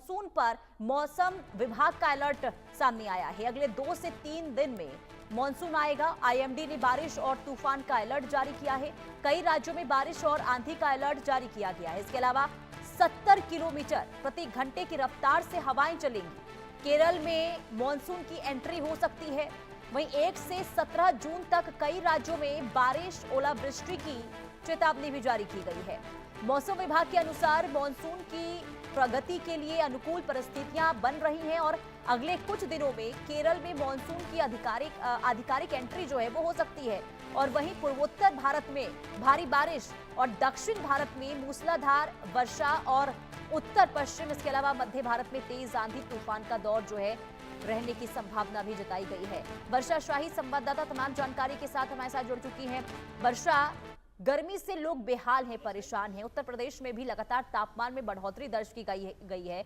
Monsoon पर मौसम विभाग का अलर्ट सामने आया है। अगले 2 से 3 दिन में मॉनसून आएगा। आईएमडी ने बारिश और तूफान का अलर्ट जारी किया है। कई राज्यों में बारिश और आंधी का अलर्ट जारी किया गया है। इसके अलावा 70 किलोमीटर प्रति घंटे की रफ्तार से हवाएं चलेंगी। केरल में मॉनसून की एंट्री हो सकती है। वहीं 1 से 17 जून तक कई राज्यों में बारिश, ओलावृष्टि की चेतावनी भी जारी की गई है। मौसम विभाग के अनुसार मॉनसून की प्रगति के लिए अनुकूल परिस्थितियां बन रही हैं और अगले कुछ दिनों में केरल में मॉनसून की आधिकारिक एंट्री जो है वो हो सकती है। और वहीं पूर्वोत्तर भारत में भारी बारिश और दक्षिण भारत में मूसलाधार वर्षा और उत्तर पश्चिम, इसके अलावा मध्य भारत में तेज आंधी तूफान का दौर जो है रहने की संभावना भी जताई गई है। वर्षा शाही संवाददाता तमाम जानकारी के साथ हमारे साथ जुड़ चुकी हैं। वर्षा, गर्मी से लोग बेहाल हैं, परेशान हैं। उत्तर प्रदेश में भी लगातार तापमान में बढ़ोतरी दर्ज की गई है,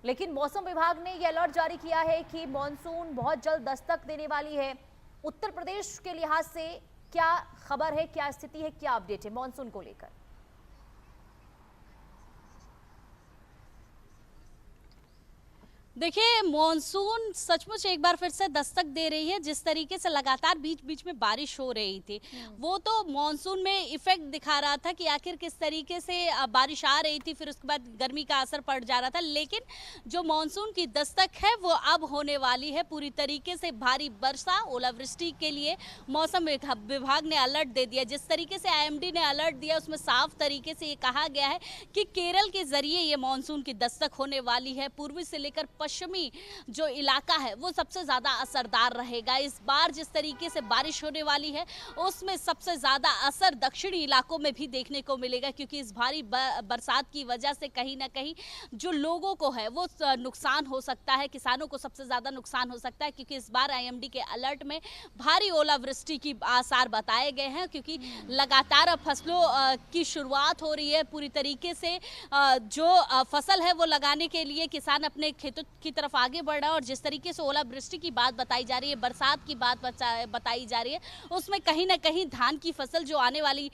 लेकिन मौसम विभाग ने यह अलर्ट जारी किया है कि मॉनसून बहुत जल्द दस्तक देने वाली है। उत्तर प्रदेश के लिहाज से क्या खबर है, क्या स्थिति है, क्या अपडेट है मॉनसून को लेकर? देखिए, मॉनसून सचमुच एक बार फिर से दस्तक दे रही है। जिस तरीके से लगातार बीच बीच में बारिश हो रही थी, वो तो मॉनसून में इफेक्ट दिखा रहा था कि आखिर किस तरीके से बारिश आ रही थी, फिर उसके बाद गर्मी का असर पड़ जा रहा था। लेकिन जो मॉनसून की दस्तक है वो अब होने वाली है। पूरी तरीके से भारी वर्षा, ओलावृष्टि के लिए मौसम विभाग ने अलर्ट दे दिया। जिस तरीके से आईएमडी ने अलर्ट दिया, उसमें साफ तरीके से ये कहा गया है कि केरल के जरिए ये मॉनसून की दस्तक होने वाली है। पूर्वी से लेकर पश्चिमी जो इलाका है वो सबसे ज्यादा असरदार रहेगा। इस बार जिस तरीके से बारिश होने वाली है उसमें सबसे ज्यादा असर दक्षिणी इलाकों में भी देखने को मिलेगा, क्योंकि इस भारी बरसात की वजह से कहीं ना कहीं जो लोगों को है वो नुकसान हो सकता है। किसानों को सबसे ज्यादा नुकसान हो सकता है, क्योंकि इस बार आईएमडी के अलर्ट में भारी ओलावृष्टि की आसार बताए गए हैं। क्योंकि लगातार अब फसलों की शुरुआत हो रही है। पूरी तरीके से जो फसल है वो लगाने के लिए किसान अपने खेतों की तरफ आगे बढ़ रहा है। और जिस तरीके से ओलावृष्टि की बात बताई जा रही है, बरसात की बात बताई जा रही है, उसमें कहीं ना कहीं धान की फसल जो आने वाली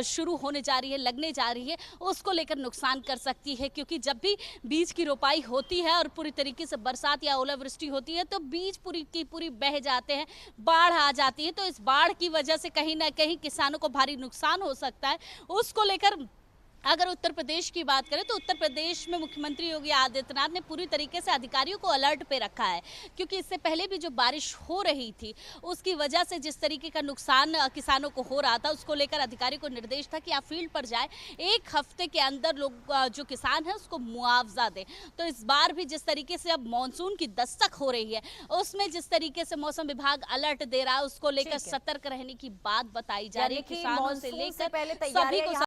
शुरू होने जा रही है, लगने जा रही है, उसको लेकर नुकसान कर सकती है। क्योंकि जब भी बीज की रोपाई होती है और पूरी तरीके से बरसात या ओलावृष्टि होती है तो बीज पूरी की पूरी बह जाते हैं, बाढ़ आ जाती है। तो इस बाढ़ की वजह से कहीं ना कहीं किसानों को भारी नुकसान हो सकता है। उसको लेकर अगर उत्तर प्रदेश की बात करें तो उत्तर प्रदेश में मुख्यमंत्री योगी आदित्यनाथ ने पूरी तरीके से अधिकारियों को अलर्ट पे रखा है। क्योंकि इससे पहले भी जो बारिश हो रही थी उसकी वजह से जिस तरीके का नुकसान किसानों को हो रहा था, उसको लेकर अधिकारियों को निर्देश था कि आप फील्ड पर जाए, 1 हफ्ते के अंदर लोग जो किसान है उसको मुआवजा दें। तो इस बार भी जिस तरीके से अब मानसून की दस्तक हो रही है, उसमें जिस तरीके से मौसम विभाग अलर्ट दे रहा है, उसको लेकर सतर्क रहने की बात बताई जा रही है। किसानों से लेकर सभी को